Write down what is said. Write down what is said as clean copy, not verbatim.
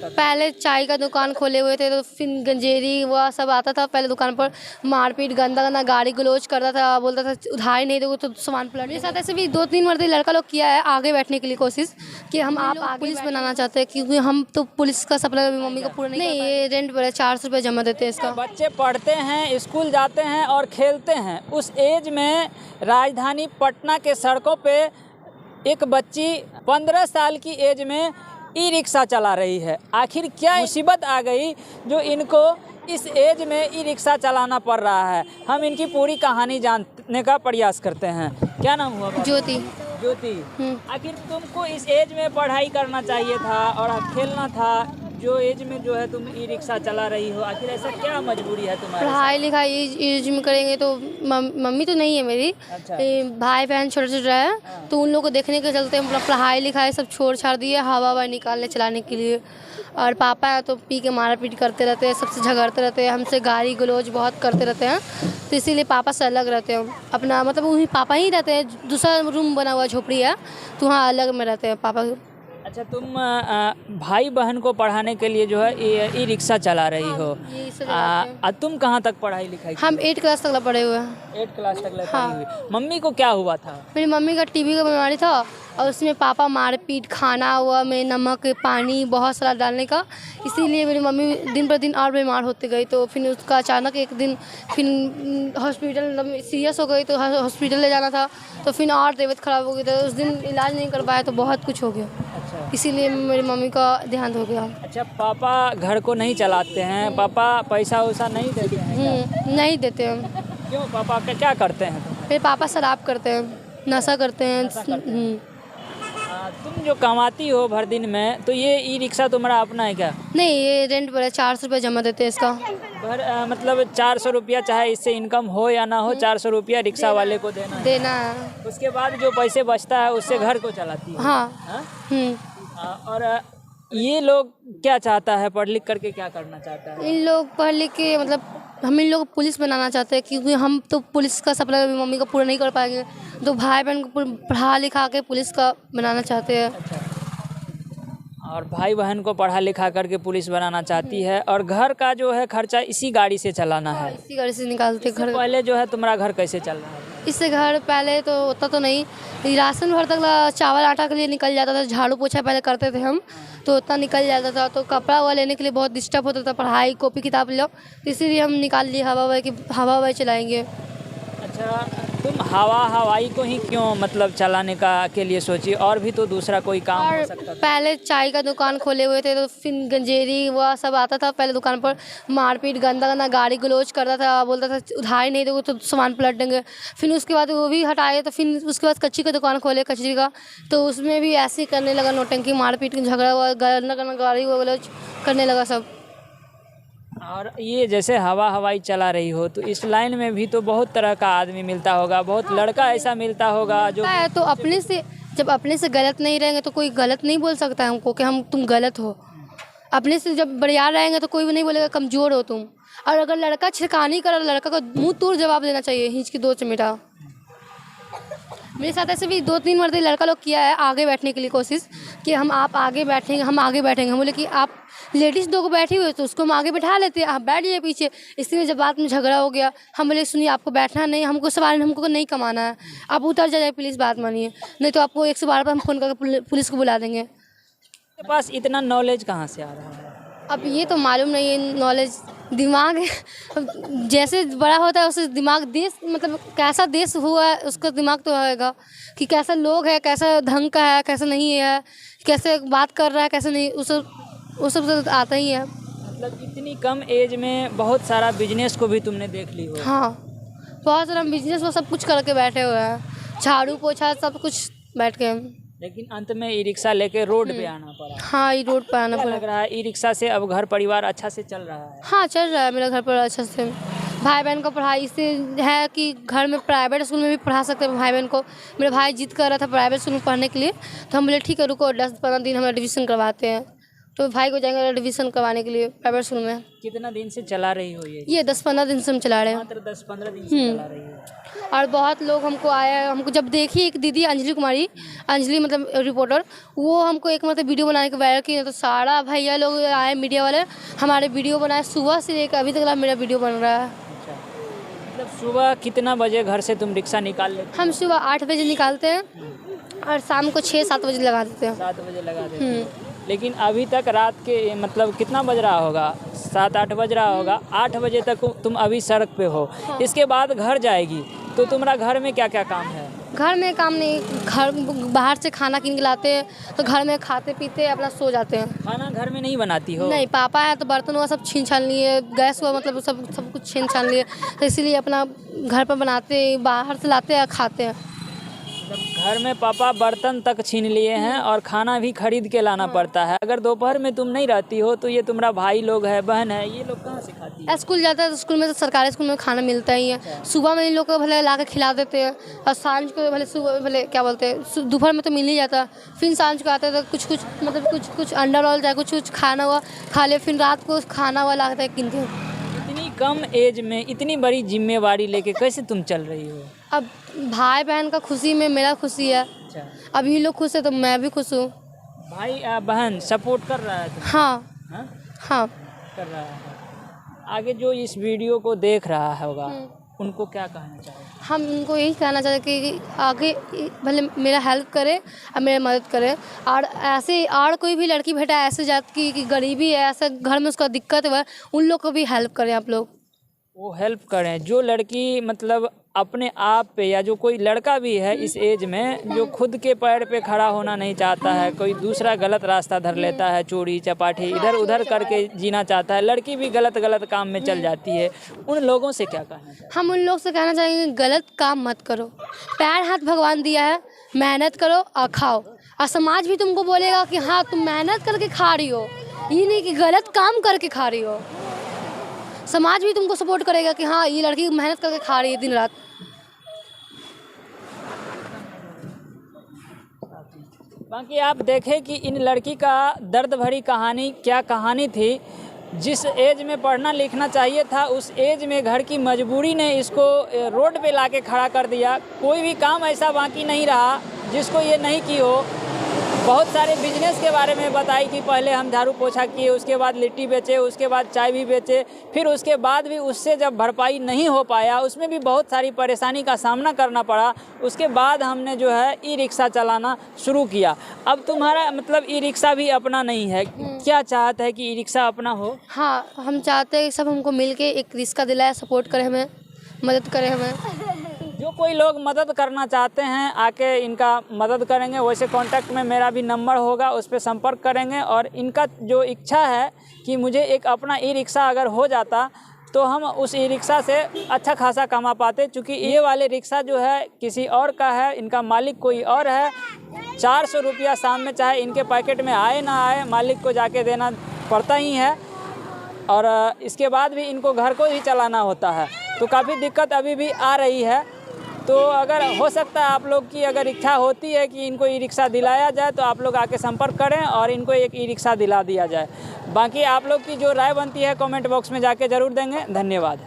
करता था? पहले चाय का दुकान खोले हुए थे, तो फिर गंजेरी वह सब आता था। पहले दुकान पर मारपीट, गंदा गंदा गाली गलौज करता था, बोलता था उधार नहीं दोगे तो सामान पलट। मेरे साथ ऐसे भी 2-3 मरतबे लड़का लोग किया है आगे बैठने के लिए कोशिश कि हम आप आगे पुलिस बनाना चाहते हैं, क्योंकि हम तो पुलिस का सपना मम्मी को पूरा नहीं ये रेंट पर 400 रुपये जमा देते हैं इसका। बच्चे पढ़ते हैं, स्कूल जाते हैं और खेलते हैं। उस एज में राजधानी पटना के सड़कों पे एक बच्ची 15 साल की एज में ई रिक्शा चला रही है। आखिर क्या मुसीबत आ गई जो इनको इस एज में ई रिक्शा चलाना पड़ रहा है? हम इनकी पूरी कहानी जानने का प्रयास करते हैं। क्या नाम हुआ? ज्योति। ज्योति, आखिर तुमको इस एज में पढ़ाई करना चाहिए था और खेलना था, जो एज में जो है तुम ई रिक्शा चला रही हो, आखिर ऐसा क्या मजबूरी है तुम्हारी? पढ़ाई लिखाई एज में करेंगे तो मम्मी तो नहीं है मेरी। अच्छा। भाई बहन छोटे छोटे है, तो उन लोगों को देखने के चलते हम अपना पढ़ाई लिखाई सब छोड़ छाड़ दिए हवा निकालने चलाने के लिए। और पापा है तो पी के मारा पीट करते रहते हैं, सबसे झगड़ते रहते हैं, हमसे गाली गलौज बहुत करते रहते हैं। तो इसीलिए पापा से अलग रहते हैं अपना, मतलब वही पापा ही रहते हैं। दूसरा रूम बना हुआ झोपड़ी है तो वहाँ अलग में रहते हैं पापा। अच्छा, तुम भाई बहन को पढ़ाने के लिए जो है ई रिक्शा चला रही हो। तुम कहाँ तक पढ़ाई लिखाई? हम 8 क्लास तक पढ़े हुए हैं। 8 क्लास तक पढ़ी हुई। मम्मी को क्या हुआ था? मेरी मम्मी का टीबी का बीमारी था और उसमें पापा मारपीट, खाना हुआ में नमक पानी बहुत सारा डालने का, इसीलिए मेरी मम्मी दिन पर दिन और बीमार होती गई। तो फिर उसका अचानक एक दिन फिर हॉस्पिटल सीरियस हो गई तो हॉस्पिटल ले जाना था, तो फिर और तबीयत ख़राब हो गई। तो उस दिन इलाज नहीं कर पाया तो बहुत कुछ हो गया। अच्छा। इसीलिए मेरी मम्मी का देहांत हो गया। अच्छा, पापा घर को नहीं चलाते हैं? पापा पैसा वैसा नहीं देते हैं? नहीं देते हम। क्यों? पापा क्या करते हैं? मेरे पापा शराब करते हैं, नशा करते हैं। तुम जो कमाती हो भर दिन में, तो ये ई रिक्शा तुम्हारा अपना है क्या? नहीं, ये रेंट पर है, 400 रुपये जमा देते हैं इसका। मतलब 400 रुपया, चाहे इससे इनकम हो या ना हो, 400 रुपया रिक्शा वाले को देना है। उसके बाद जो पैसे बचता है उससे घर को चलाती है। हाँ। और ये लोग क्या चाहता है? पढ़ लिख करके क्या करना चाहता है? इन लोग पढ़ लिख के मतलब हम इन लोग को पुलिस बनाना चाहते हैं, क्योंकि हम तो पुलिस का सपना मम्मी का पूरा नहीं कर पाएंगे, तो भाई बहन को पढ़ा लिखा के पुलिस का बनाना चाहते हैं। अच्छा। और भाई बहन को पढ़ा लिखा करके पुलिस बनाना चाहती है, और घर का जो है खर्चा इसी गाड़ी से चलाना है। इसी गाड़ी से निकालते घर। पहले जो है तुम्हारा घर कैसे चल रहा है? इससे घर पहले तो होता तो नहीं, राशन भर तक चावल आटा के लिए निकल जाता था। झाड़ू पोछा पहले करते थे हम, तो उतना निकल जाता था। तो कपड़ा हुआ लेने के लिए बहुत डिस्टर्ब होता था, पढ़ाई कॉपी किताब लो, इसीलिए हम निकाल लिए हवा हवाई चलाएंगे। अच्छा, तुम हवाई को ही क्यों मतलब चलाने का के लिए सोची? और भी तो दूसरा कोई काम हो सकता था। पहले चाय का दुकान खोले हुए थे, तो फिर गंजेरी वह सब आता था। पहले दुकान पर मारपीट, गंदा गंदा गाली गलौज करता था, बोलता था उधार नहीं दोगे तो सामान पलट देंगे। फिर उसके बाद वो भी हटाए, तो फिर उसके बाद कच्ची का दुकान खोले, कचरी का, तो उसमें भी ऐसे ही करने लगा, नौटंकी मारपीट झगड़ा हुआ, गंदा गंदा गाली गलौज करने लगा सब। और ये जैसे हवाई चला रही हो, तो इस लाइन में भी तो बहुत तरह का आदमी मिलता होगा, बहुत लड़का ऐसा मिलता होगा जो तो अपने से जब अपने से गलत नहीं रहेंगे तो कोई गलत नहीं बोल सकता है हमको कि हम तुम गलत हो। अपने से जब बढ़िया रहेंगे तो कोई भी नहीं बोलेगा कमज़ोर हो तुम। और अगर लड़का छिड़कानी करे, लड़का को मुँह तोड़ जवाब देना चाहिए, हिंच की 2 चमेटा। मेरे साथ ऐसे भी 2-3 मरतबे लड़का लोग किया है आगे बैठने के लिए कोशिश कि हम आप आगे बैठेंगे, हम आगे बैठेंगे। हम बोले कि आप लेडीज़ 2 को बैठी हुई तो उसको हम आगे बैठा लेते हैं, आप बैठ जाइए पीछे। इसलिए जब बात में झगड़ा हो गया, हम बोले सुनिए आपको बैठना नहीं, हमको सवाल हमको नहीं कमाना है, आप उतर जाइए प्लीज़, बात मानिए, नहीं तो आपको 112 पर हम फ़ोन करके पुलिस को बुला देंगे। के पास इतना नॉलेज कहाँ से आ रहा है? अब ये तो मालूम नहीं है, नॉलेज दिमाग जैसे बड़ा होता है उससे दिमाग, देश मतलब कैसा देश हुआ है उसका दिमाग तो होगा कि कैसा लोग है, कैसा ढंग का है, कैसा नहीं है, कैसे बात कर रहा है, कैसे नहीं, वो सब तो आता ही है। मतलब इतनी कम एज में बहुत सारा बिजनेस को भी तुमने देख ली हो। हाँ, बहुत सारा बिजनेस वो सब कुछ करके बैठे हुए हैं, झाड़ू पोछा सब कुछ बैठ के। लेकिन अंत में ई रिक्शा लेके रोड पे आना पड़ा। हाँ, ये रोड पर आना पड़ा। लग रहा है ई रिक्शा से अब घर परिवार अच्छा से चल रहा है? हाँ, चल रहा है मेरा घर पर अच्छा से। भाई बहन का पढ़ाई इससे है कि घर में प्राइवेट स्कूल में भी पढ़ा सकते हैं भाई बहन को। मेरा भाई जिद कर रहा था प्राइवेट स्कूल में पढ़ने के लिए, तो हम बोले ठीक है रुको 10-15 दिन हम एडमिशन करवाते हैं। तो भाई को जाएंगे एडमिशन करवाने के लिए प्राइवेट स्कूल में। कितना दिन से चला रही हो ये? 10-15 दिन से हम चला रहे हैं। मात्र 10-15 दिन से चला रही हो। और बहुत लोग हमको आया, हमको जब देखी एक दीदी अंजलि कुमारी, अंजलि मतलब रिपोर्टर, वो हमको एक मतलब वीडियो बनाने के वायरल की, तो सारा भैया लोग आए मीडिया वाले, हमारे वीडियो बनाए, सुबह से लेकर अभी तक मेरा वीडियो बन रहा है। अच्छा, मतलब सुबह कितना बजे घर से तुम रिक्शा निकाल लेते? हम सुबह 8 बजे निकालते हैं और शाम को 6-7 बजे लगा देते हैं। 7 बजे लगा देते हैं। लेकिन अभी तक रात के मतलब कितना बज रहा होगा? 7-8 बज रहा होगा। 8 बजे तक तुम अभी सड़क पे हो। इसके बाद घर जाएगी तो तुम्हारा घर में क्या क्या काम है? घर में काम नहीं, घर बाहर से खाना किन के लाते हैं, तो घर में खाते पीते अपना सो जाते हैं। खाना घर में नहीं बनाती हो? नहीं, पापा है तो बर्तन हुआ सब छीन छान लिए, गैस हुआ मतलब सब कुछ छीन छान लिए, तो इसीलिए अपना घर पर बनाते, बाहर से लाते हैं खाते हैं। मतलब घर में पापा बर्तन तक छीन लिए हैं और खाना भी खरीद के लाना पड़ता है। अगर दोपहर में तुम नहीं रहती हो तो ये तुम्हारा भाई लोग है, बहन है, ये लोग कहाँ से खाती है? स्कूल जाता है तो स्कूल में तो सरकारी स्कूल में खाना मिलता ही है। सुबह में इन लोग को भले ला के खिला देते हैं और सांझ को भले सुबह भले क्या बोलते हैं दोपहर में तो मिल ही जाता, फिर सांझ को आते तो कुछ मतलब कुछ अंडा रोल जाए, कुछ खाना हुआ खा ले, फिर रात को खाना हुआ लाते हैं किनते हैं। इतनी कम एज में इतनी बड़ी जिम्मेवारी लेके कैसे तुम चल रही हो? अब भाई बहन का खुशी में मेरा खुशी है। अच्छा, अब ये लोग खुश है तो मैं भी खुश हूँ। भाई बहन सपोर्ट कर रहा है तुम्हें? हाँ हाँ कर रहा है। आगे जो इस वीडियो को देख रहा होगा उनको क्या कहना चाहिए? हम उनको यही कहना चाहते कि आगे भले मेरा हेल्प करे और मेरा मदद करे, और ऐसे और कोई भी लड़की बेटा ऐसे जात की कि गरीबी है, ऐसा घर में उसका दिक्कत है, उन लोग को भी हेल्प करें आप लोग। वो हेल्प करें जो लड़की मतलब अपने आप पे, या जो कोई लड़का भी है इस एज में जो खुद के पैर पे खड़ा होना नहीं चाहता है, कोई दूसरा गलत रास्ता धर लेता है, चोरी चपाटी इधर उधर करके जीना चाहता है, लड़की भी गलत काम में चल जाती है, उन लोगों से क्या कहना चाहिए? हम उन लोग से कहना चाहेंगे गलत काम मत करो, पैर हाथ भगवान दिया है, मेहनत करो और खाओ, और समाज भी तुमको बोलेगा कि हाँ तुम मेहनत करके खा रही हो, ये नहीं कि गलत काम करके खा रही हो। समाज भी तुमको सपोर्ट करेगा कि हाँ ये लड़की मेहनत करके खा रही है दिन रात। बाकी आप देखें कि इन लड़की का दर्द भरी कहानी क्या कहानी थी। जिस एज में पढ़ना लिखना चाहिए था उस एज में घर की मजबूरी ने इसको रोड पे लाके खड़ा कर दिया। कोई भी काम ऐसा बाकी नहीं रहा जिसको ये नहीं की हो। बहुत सारे बिजनेस के बारे में बताई कि पहले हम झाड़ू पोछा किए, उसके बाद लिट्टी बेचे, उसके बाद चाय भी बेचे, फिर उसके बाद भी उससे जब भरपाई नहीं हो पाया उसमें भी बहुत सारी परेशानी का सामना करना पड़ा। उसके बाद हमने जो है ई रिक्शा चलाना शुरू किया। अब तुम्हारा मतलब ई रिक्शा भी अपना नहीं है, क्या चाहता है कि ई रिक्शा अपना हो? हाँ, हम चाहते हैं सब हमको मिल के एक रिक्शा दिलाए, सपोर्ट करें, हमें मदद करें। हमें जो कोई लोग मदद करना चाहते हैं आके इनका मदद करेंगे। वैसे कांटेक्ट में मेरा भी नंबर होगा, उस पर संपर्क करेंगे। और इनका जो इच्छा है कि मुझे एक अपना ई रिक्शा अगर हो जाता तो हम उस ई रिक्शा से अच्छा खासा कमा पाते, क्योंकि ये वाले रिक्शा जो है किसी और का है, इनका मालिक कोई और है। 400 रुपया शाम में चाहे इनके पैकेट में आए ना आए मालिक को जाके देना पड़ता ही है, और इसके बाद भी इनको घर को ही चलाना होता है। तो काफ़ी दिक्कत अभी भी आ रही है। तो अगर हो सकता है आप लोग की अगर इच्छा होती है कि इनको ई रिक्शा दिलाया जाए तो आप लोग आके संपर्क करें और इनको एक ई रिक्शा दिला दिया जाए। बाकी आप लोग की जो राय बनती है कमेंट बॉक्स में जाके ज़रूर देंगे। धन्यवाद।